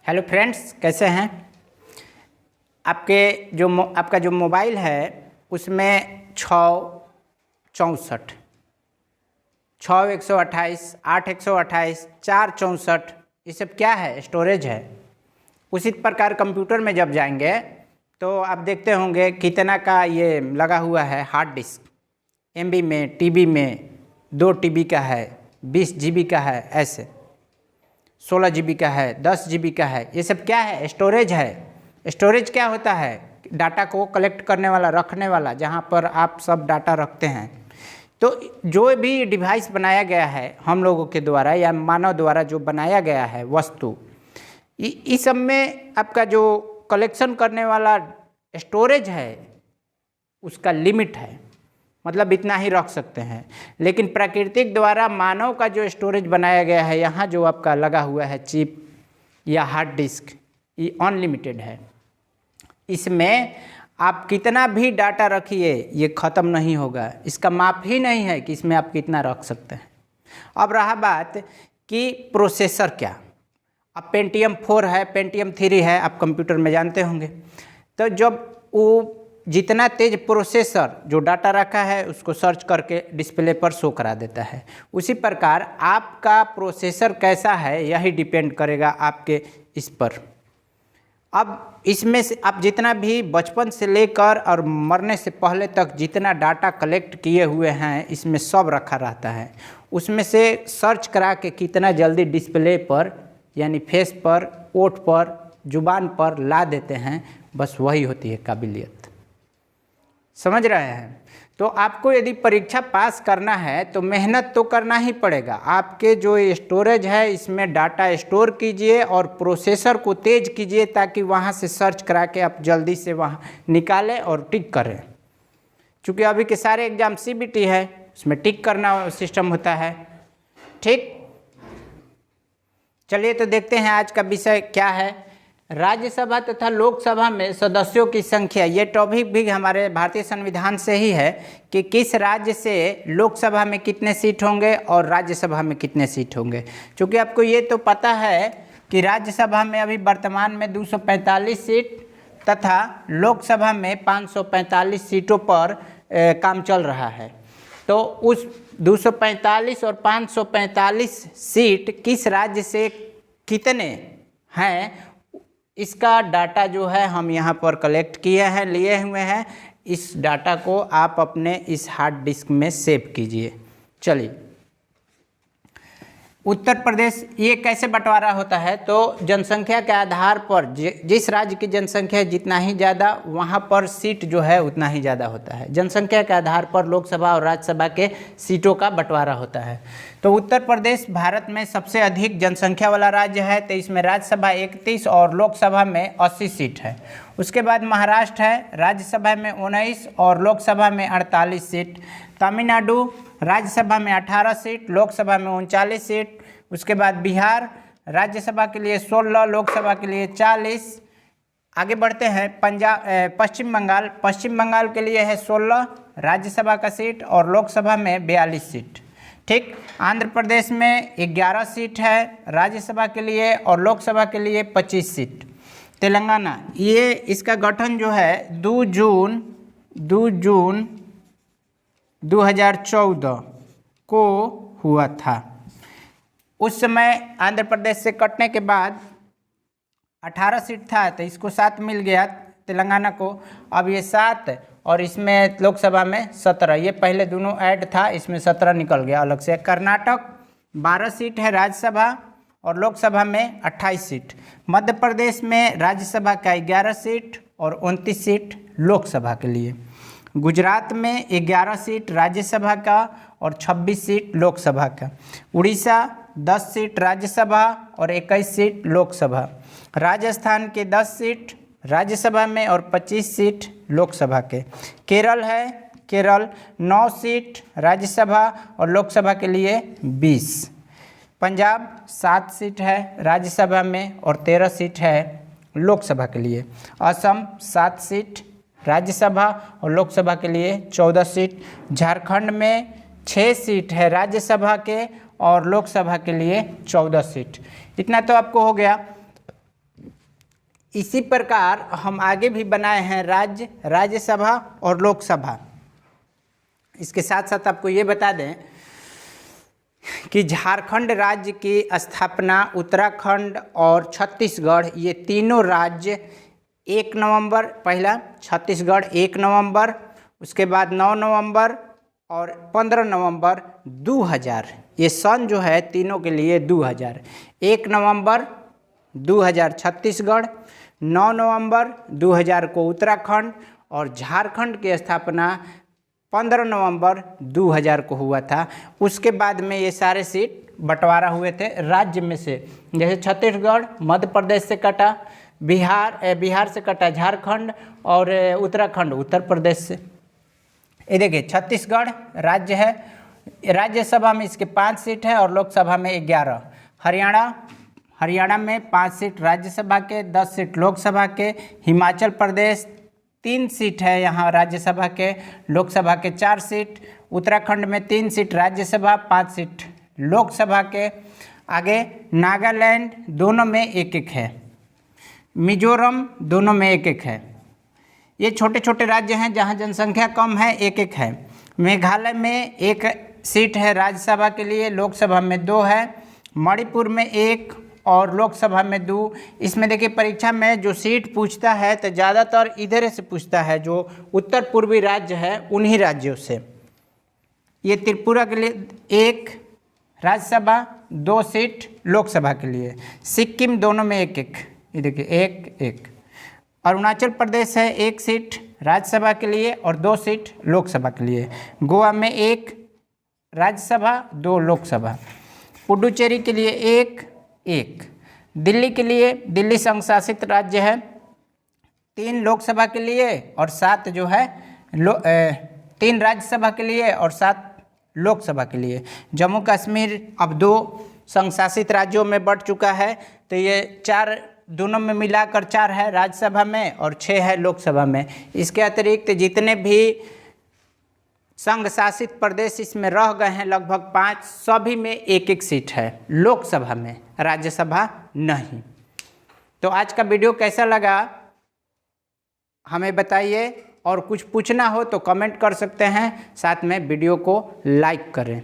Hello friends, कैसे हैं? आपका जो मोबाइल है उसमें 6 64 6 128 8 128 4 64 ये सब क्या है? स्टोरेज है। उसी प्रकार कंप्यूटर में जब जाएंगे तो आप देखते होंगे कितना का ये लगा हुआ है हार्ड डिस्क। एमबी में, टीबी में 2 टीबी का है, 20 जीबी का है, ऐसे 16 जीबी का है, 10 जीबी का है। ये सब क्या है? स्टोरेज है। स्टोरेज क्या होता है? डाटा को कलेक्ट करने वाला, रखने वाला, जहाँ पर आप सब डाटा रखते हैं। तो जो भी डिवाइस बनाया गया है हम लोगों के द्वारा या मानव द्वारा जो बनाया गया है वस्तु, इस सब में आपका जो कलेक्शन करने वाला स्टोरेज है उसका लिमिट है, मतलब इतना ही रख सकते हैं। लेकिन प्राकृतिक द्वारा मानव का जो स्टोरेज बनाया गया है, यहाँ जो आपका लगा हुआ है चिप या हार्ड डिस्क, ये अनलिमिटेड है। इसमें आप कितना भी डाटा रखिए ये ख़त्म नहीं होगा। इसका माप ही नहीं है कि इसमें आप कितना रख सकते हैं। अब रहा बात कि प्रोसेसर क्या। अब पेंटियम 4 है, पेंटियम 3 है, आप कंप्यूटर में जानते होंगे। तो जब वो जितना तेज प्रोसेसर जो डाटा रखा है उसको सर्च करके डिस्प्ले पर शो करा देता है, उसी प्रकार आपका प्रोसेसर कैसा है यही डिपेंड करेगा आपके इस पर। अब इसमें से आप जितना भी बचपन से लेकर और मरने से पहले तक जितना डाटा कलेक्ट किए हुए हैं इसमें सब रखा रहता है। उसमें से सर्च करा के कितना जल्दी डिस्प्ले पर यानी फेस पर, ओठ पर, जुबान पर ला देते हैं, बस वही होती है काबिलियत। समझ रहे हैं? तो आपको यदि परीक्षा पास करना है तो मेहनत तो करना ही पड़ेगा। आपके जो स्टोरेज है इसमें डाटा स्टोर कीजिए और प्रोसेसर को तेज कीजिए ताकि वहाँ से सर्च करा के आप जल्दी से वहाँ निकालें और टिक करें। क्योंकि अभी के सारे एग्जाम सीबीटी है, उसमें टिक करना सिस्टम होता है। ठीक, चलिए तो देखते हैं आज का विषय क्या है। राज्यसभा तथा लोकसभा में सदस्यों की संख्या, ये टॉपिक भी हमारे भारतीय संविधान से ही है कि किस राज्य से लोकसभा में कितने सीट होंगे और राज्यसभा में कितने सीट होंगे। क्योंकि आपको ये तो पता है कि राज्यसभा में अभी वर्तमान में 245 सीट तथा लोकसभा में 545 सीटों पर काम चल रहा है। तो उस 245 और 545 सीट किस राज्य से कितने हैं इसका डाटा जो है हम यहाँ पर कलेक्ट किए हैं, लिए हुए हैं। इस डाटा को आप अपने इस हार्ड डिस्क में सेव कीजिए। चलिए, उत्तर प्रदेश ये कैसे बंटवारा होता है? तो जनसंख्या के आधार पर जिस राज्य की जनसंख्या जितना ही ज़्यादा वहाँ पर सीट जो है उतना ही ज़्यादा होता है। जनसंख्या के आधार पर लोकसभा और राज्यसभा के सीटों का बंटवारा होता है। तो उत्तर प्रदेश भारत में सबसे अधिक जनसंख्या वाला राज्य है, तो इसमें राज्यसभा 31 और लोकसभा में 80 सीट है। उसके बाद महाराष्ट्र है, राज्यसभा में 19 और लोकसभा में 48 सीट। तमिलनाडु राज्यसभा में 18 सीट, लोकसभा में 39 सीट। उसके बाद बिहार राज्यसभा के लिए 16, लोकसभा के लिए 40। आगे बढ़ते हैं पश्चिम बंगाल के लिए है 16 राज्यसभा का सीट और लोकसभा में 42 सीट। ठीक, आंध्र प्रदेश में 11 सीट है राज्यसभा के लिए और लोकसभा के लिए 25 सीट। तेलंगाना, ये इसका गठन जो है 2 जून 2014 को हुआ था। उस समय आंध्र प्रदेश से कटने के बाद 18 सीट था तो इसको 7 मिल गया तेलंगाना को। अब ये 7 और इसमें लोकसभा में 17, ये पहले दोनों ऐड था, इसमें 17 निकल गया अलग से। कर्नाटक 12 सीट है राज्यसभा और लोकसभा में 28 सीट। मध्य प्रदेश में राज्यसभा का 11 सीट और 29 सीट लोकसभा के लिए। गुजरात में 11 सीट राज्यसभा का और 26 सीट लोकसभा का। उड़ीसा 10 सीट राज्यसभा और 21 सीट लोकसभा। राजस्थान के 10 सीट राज्यसभा में और 25 सीट लोकसभा के। केरल 9 सीट राज्यसभा और लोकसभा के लिए 20। पंजाब 7 सीट है राज्यसभा में और 13 सीट है लोकसभा के लिए। असम 7 सीट राज्यसभा और लोकसभा के लिए 14 सीट। झारखंड में 6 सीट है राज्यसभा के और लोकसभा के लिए 14 सीट। इतना तो आपको हो गया। इसी प्रकार हम आगे भी बनाए हैं राज्य, राज्यसभा और लोकसभा। इसके साथ साथ आपको ये बता दें कि झारखंड राज्य की स्थापना उत्तराखंड और छत्तीसगढ़, ये तीनों राज्य 1 नवंबर, पहला छत्तीसगढ़ 1 नवंबर, उसके बाद 9 नवंबर और 15 नवंबर 2000, ये सन जो है तीनों के लिए 2000। 1 नवंबर 2000 छत्तीसगढ़, 9 नवंबर 2000 को उत्तराखंड और झारखंड की स्थापना 15 नवंबर 2000 को हुआ था। उसके बाद में ये सारे सीट बंटवारा हुए थे राज्य में से, जैसे छत्तीसगढ़ मध्य प्रदेश से कटा, बिहार से कटा झारखंड और उत्तराखंड उत्तर प्रदेश से। ये देखिए छत्तीसगढ़ राज्य है, राज्यसभा में इसके 5 सीट है और लोकसभा में 11। हरियाणा में 5 सीट राज्यसभा के, 10 सीट लोकसभा के। हिमाचल प्रदेश 3 सीट है यहाँ राज्यसभा के, लोकसभा के 4 सीट। उत्तराखंड में 3 सीट राज्यसभा, 5 सीट लोकसभा के। आगे नागालैंड दोनों में 1-1 है, मिजोरम दोनों में 1-1 है। ये छोटे छोटे राज्य हैं जहाँ जनसंख्या कम है, 1-1 है। मेघालय में 1 सीट है राज्यसभा के लिए, लोकसभा में 2 है। मणिपुर में 1 और लोकसभा में 2। इसमें देखिए परीक्षा में जो सीट पूछता है तो ज़्यादातर इधर से पूछता है, जो उत्तर पूर्वी राज्य है उन्हीं राज्यों से। ये त्रिपुरा के लिए 1 राज्यसभा, 2 सीट लोकसभा के लिए। सिक्किम दोनों में 1-1, ये देखिए 1-1। अरुणाचल प्रदेश है 1 सीट राज्यसभा के लिए और 2 सीट लोकसभा के लिए। गोवा में 1 राज्यसभा, 2 लोकसभा। पुडुचेरी के लिए 1-1। दिल्ली के लिए, दिल्ली संघ शासित राज्य है, 3 लोकसभा के लिए और 7 जो है 3 राज्यसभा के लिए और 7 लोकसभा के लिए। जम्मू कश्मीर अब 2 संघ शासित राज्यों में बढ़ चुका है, तो ये 4 दोनों में मिलाकर 4 है राज्यसभा में और 6 है लोकसभा में। इसके अतिरिक्त जितने भी संघ शासित प्रदेश इसमें रह गए हैं लगभग 5, सभी में 1-1 सीट है लोकसभा में, राज्यसभा नहीं। तो आज का वीडियो कैसा लगा हमें बताइए, और कुछ पूछना हो तो कमेंट कर सकते हैं, साथ में वीडियो को लाइक करें।